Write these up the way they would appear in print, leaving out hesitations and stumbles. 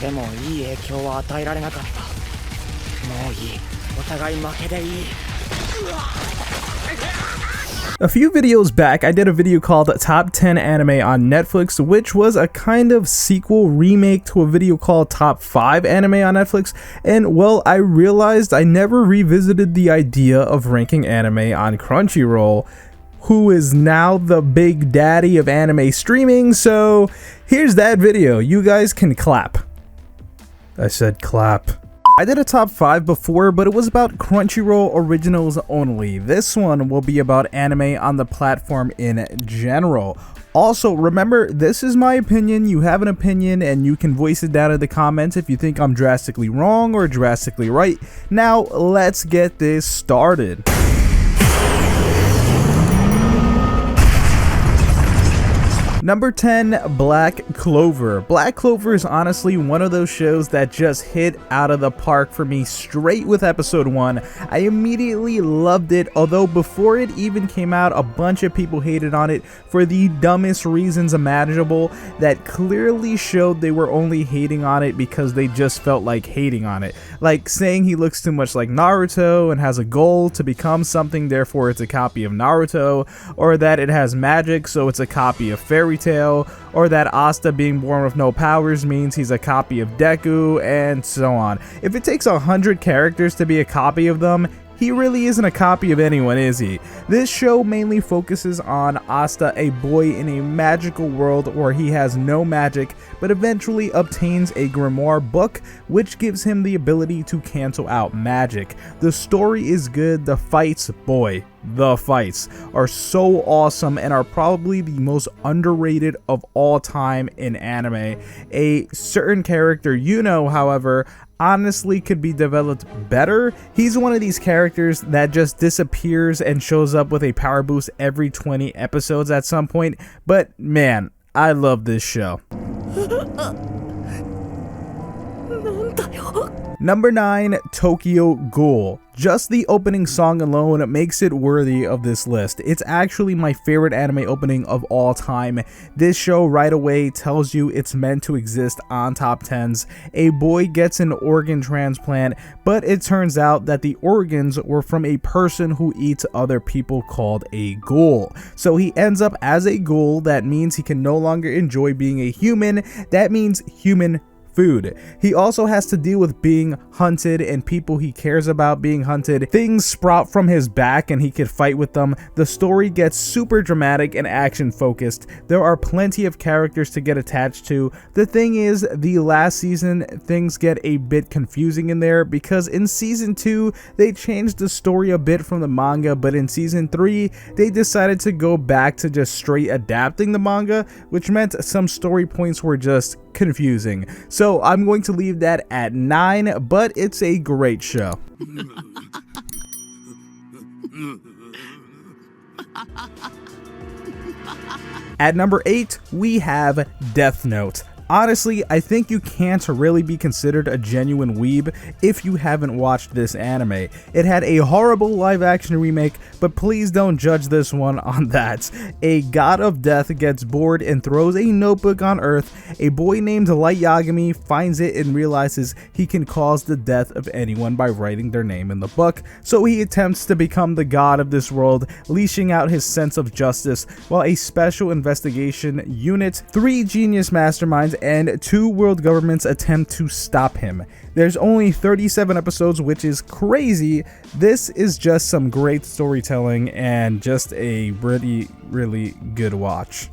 でもいい影響は与えられなかった。もういい。お互い負けでいい。 A few videos back, I did a video called Top 10 Anime on Netflix, which was a kind of sequel remake to a video called Top 5 Anime on Netflix, and well, I realized I never revisited the idea of ranking anime on Crunchyroll, who is now the big daddy of anime streaming, so here's that video. You guys can clap. I said clap. I did a top 5 before, but it was about Crunchyroll originals only. This one will be about anime on the platform in general. Also, remember, this is my opinion. You have an opinion, and you can voice it down in the comments if you think I'm drastically wrong or drastically right. Now, let's get this started. Number 10, Black Clover. Black Clover is honestly one of those shows that just hit out of the park for me straight with episode 1. I immediately loved it, although before it even came out, a bunch of people hated on it for the dumbest reasons imaginable that clearly showed they were only hating on it because they just felt like hating on it. Like saying he looks too much like Naruto and has a goal to become something, therefore it's a copy of Naruto, or that it has magic so it's a copy of Fairy Tail, or that Asta being born with no powers means he's a copy of Deku, and so on. If it takes 100 characters to be a copy of them, he really isn't a copy of anyone, is he? This show mainly focuses on Asta, a boy in a magical world where he has no magic, but eventually obtains a grimoire book, which gives him the ability to cancel out magic. The story is good, the fights, boy, the fights are so awesome and are probably the most underrated of all time in anime. A certain character, however, honestly could be developed better. He's one of these characters that just disappears and shows up with a power boost every 20 episodes at some point, but man, I love this show. Number 9, Tokyo Ghoul. Just the opening song alone makes it worthy of this list. It's actually my favorite anime opening of all time. This show right away tells you it's meant to exist on top 10s. A boy gets an organ transplant, but it turns out that the organs were from a person who eats other people called a ghoul. So he ends up as a ghoul. That means he can no longer enjoy being a human. That means human food. He also has to deal with being hunted and people he cares about being hunted. Things sprout from his back and he can fight with them. The story gets super dramatic and action focused. There are plenty of characters to get attached to. The thing is, the last season things get a bit confusing in there because in season 2 they changed the story a bit from the manga, but in season 3 they decided to go back to just straight adapting the manga, which meant some story points were just confusing. So I'm going to leave that at 9, but it's a great show. At number 8, we have Death Note. Honestly, I think you can't really be considered a genuine weeb if you haven't watched this anime. It had a horrible live action remake, but please don't judge this one on that. A god of death gets bored and throws a notebook on Earth. A boy named Light Yagami finds it and realizes he can cause the death of anyone by writing their name in the book, so he attempts to become the god of this world, leashing out his sense of justice, while a special investigation unit, 3 genius masterminds, and 2 world governments attempt to stop him. There's only 37 episodes, which is crazy. This is just some great storytelling and just a really good watch.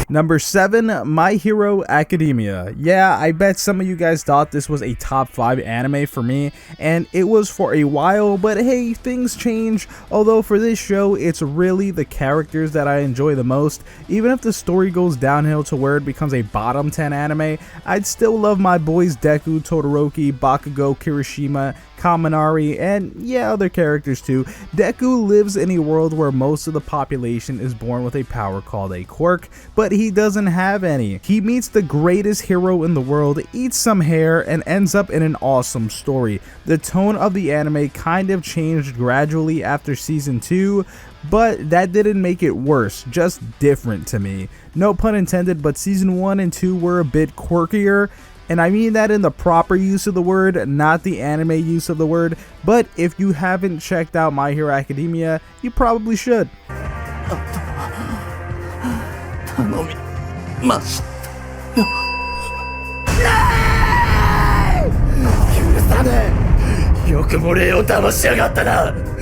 Number 7, My Hero Academia. Yeah, I bet some of you guys thought this was a top 5 anime for me, and it was for a while, but hey, things change. Although for this show, it's really the characters that I enjoy the most. Even if the story goes downhill to where it becomes a bottom 10 anime, I'd still love my boys Deku, Todoroki, Bakugo, Kirishima, Kaminari, and yeah, other characters too. Deku lives in a world where most of the population is born with a power called a quirk, but he doesn't have any. He meets the greatest hero in the world, eats some hair, and ends up in an awesome story. The tone of the anime kind of changed gradually after season 2, but that didn't make it worse, just different to me. No pun intended, but season 1 and 2 were a bit quirkier, and I mean that in the proper use of the word, not the anime use of the word, but if you haven't checked out My Hero Academia, you probably should.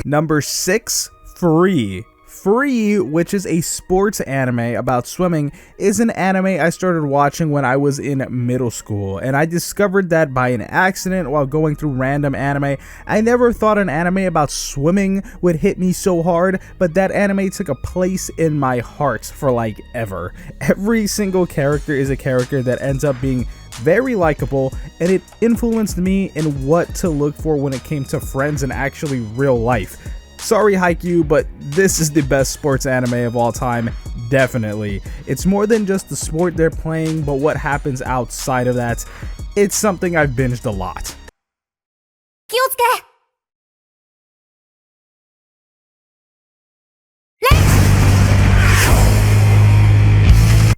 Number 6, Free. Free, which is a sports anime about swimming, is an anime I started watching when I was in middle school, and I discovered that by an accident while going through random anime. I never thought an anime about swimming would hit me so hard, but that anime took a place in my heart for like ever. Every single character is a character that ends up being very likable, and it influenced me in what to look for when it came to friends and actually real life. Sorry Haikyuu, but this is the best sports anime of all time, definitely. It's more than just the sport they're playing, but what happens outside of that. It's something I've binged a lot.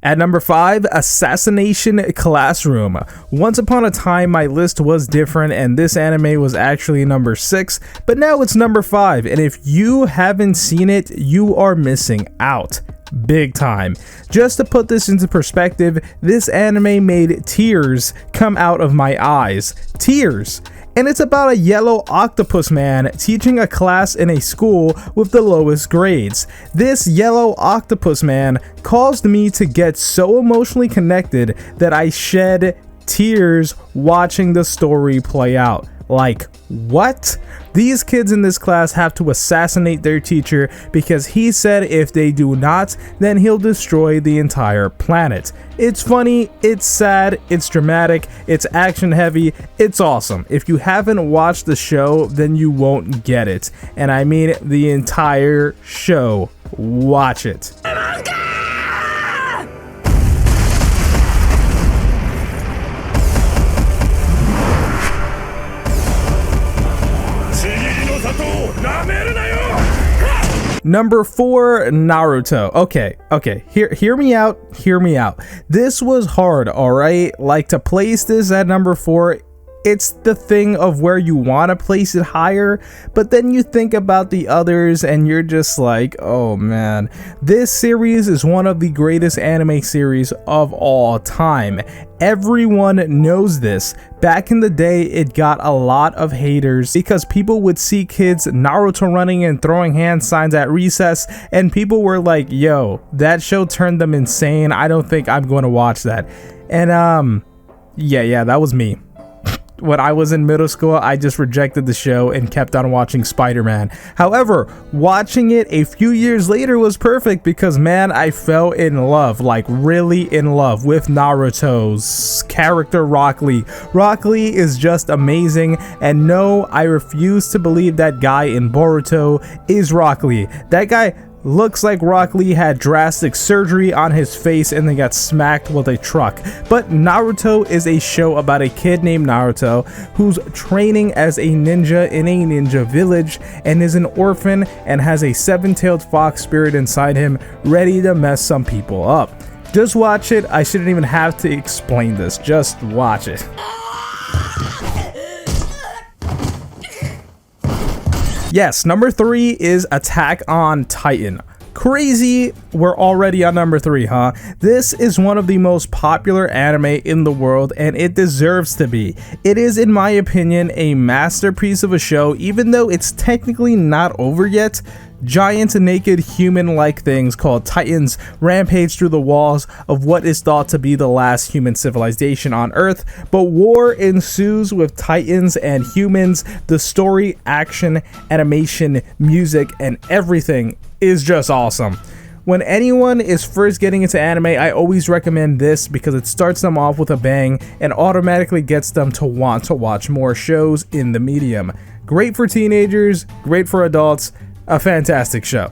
At number 5, Assassination Classroom. Once upon a time, my list was different, and this anime was actually number 6, but now it's number 5, and if you haven't seen it, you are missing out. Big time. Just to put this into perspective, this anime made tears come out of my eyes. Tears! And it's about a yellow octopus man teaching a class in a school with the lowest grades. This yellow octopus man caused me to get so emotionally connected that I shed tears watching the story play out. Like, what? These kids in this class have to assassinate their teacher because he said if they do not, then he'll destroy the entire planet. It's funny, it's sad, it's dramatic, it's action heavy, it's awesome. If you haven't watched the show, then you won't get it. And I mean the entire show. Watch it. Number 4, Naruto. Okay, hear me out. This was hard, alright? Like, to place this at number 4, it's the thing of where you want to place it higher, but then you think about the others and you're just like, oh man. This series is one of the greatest anime series of all time. Everyone knows this. Back in the day, it got a lot of haters because people would see kids Naruto running and throwing hand signs at recess, and people were like, yo, that show turned them insane. I don't think I'm going to watch that. And yeah, that was me. When I was in middle school, I just rejected the show and kept on watching Spider-Man. However, watching it a few years later was perfect because, man, I fell in love, like really in love with Naruto's character Rock Lee. Rock Lee is just amazing, and no, I refuse to believe that guy in Boruto is Rock Lee. That guy looks like Rock Lee had drastic surgery on his face and then got smacked with a truck. But Naruto is a show about a kid named Naruto who's training as a ninja in a ninja village and is an orphan and has a seven-tailed fox spirit inside him ready to mess some people up. Just watch it. I shouldn't even have to explain this. Just watch it. Yes, number 3 is Attack on Titan. Crazy, we're already on number 3, huh? This is one of the most popular anime in the world, and it deserves to be. It is, in my opinion, a masterpiece of a show, even though it's technically not over yet. Giant naked human-like things called Titans rampage through the walls of what is thought to be the last human civilization on Earth, but war ensues with Titans and humans. The story, action, animation, music, and everything is just awesome. When anyone is first getting into anime, I always recommend this because it starts them off with a bang and automatically gets them to want to watch more shows in the medium. Great for teenagers, great for adults. A fantastic show.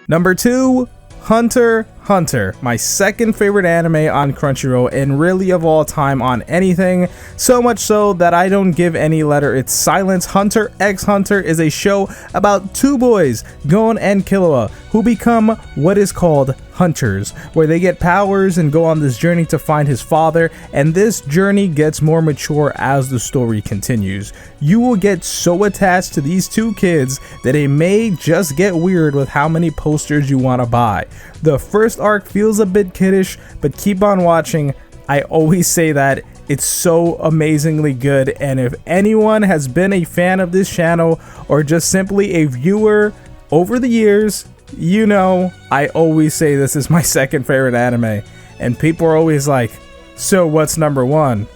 Number 2, Hunter Hunter, my second favorite anime on Crunchyroll and really of all time on anything, so much so that I don't give any letter its silence. Hunter x Hunter is a show about two boys, Gon and Killua, who become what is called hunters, where they get powers and go on this journey to find his father, and this journey gets more mature as the story continues. You will get so attached to these two kids that it may just get weird with how many posters you want to buy. The first arc feels a bit kiddish, but keep on watching. I always say that it's so amazingly good, and if anyone has been a fan of this channel or just simply a viewer over the years, you know, I always say this is my second favorite anime, and people are always like, so what's number one?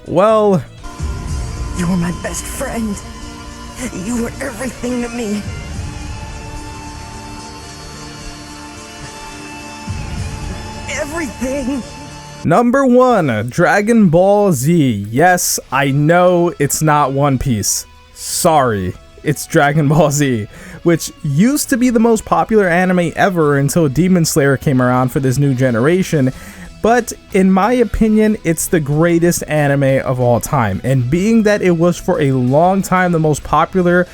Well, you were my best friend. You were everything to me. Everything. number one, Dragon Ball Z. Yes, I know it's not One Piece. Sorry. It's Dragon Ball Z, which used to be the most popular anime ever until Demon Slayer came around for this new generation, but in my opinion, it's the greatest anime of all time, and being that it was for a long time the most popular,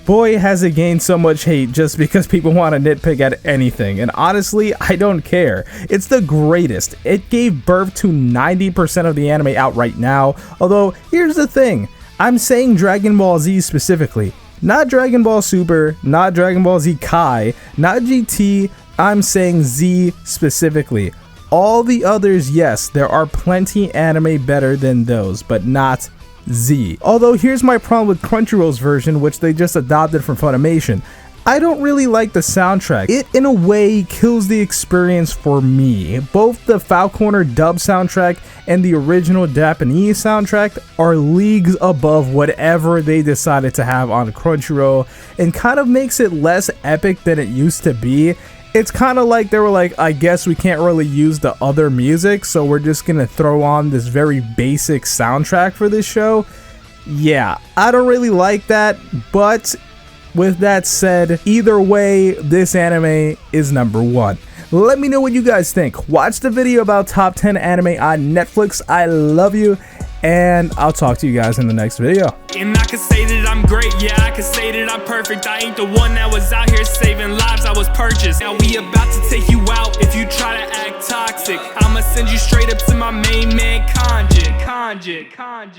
boy has it gained so much hate just because people want to nitpick at anything, and honestly, I don't care. It's the greatest. It gave birth to 90% of the anime out right now, although here's the thing, I'm saying Dragon Ball Z specifically. Not Dragon Ball Super, not Dragon Ball Z Kai, not GT, I'm saying Z specifically. All the others, yes, there are plenty anime better than those, but not Z. Although here's my problem with Crunchyroll's version, which they just adopted from Funimation. I don't really like the soundtrack. It, in a way, kills the experience for me. Both the Falconer dub soundtrack and the original Japanese soundtrack are leagues above whatever they decided to have on Crunchyroll, and kind of makes it less epic than it used to be. It's kind of like they were like, I guess we can't really use the other music, so we're just gonna throw on this very basic soundtrack for this show. Yeah, I don't really like that, but with that said, either way, this anime is number one. Let me know what you guys think. Watch the video about top 10 anime on Netflix. I love you, and I'll talk to you guys in the next video. And I can say that I'm great, yeah, I can say that I'm perfect. I ain't the one that was out here saving lives, I was purchased. Now we about to take you out if you try to act toxic. I'ma send you straight up to my main man, Kanji.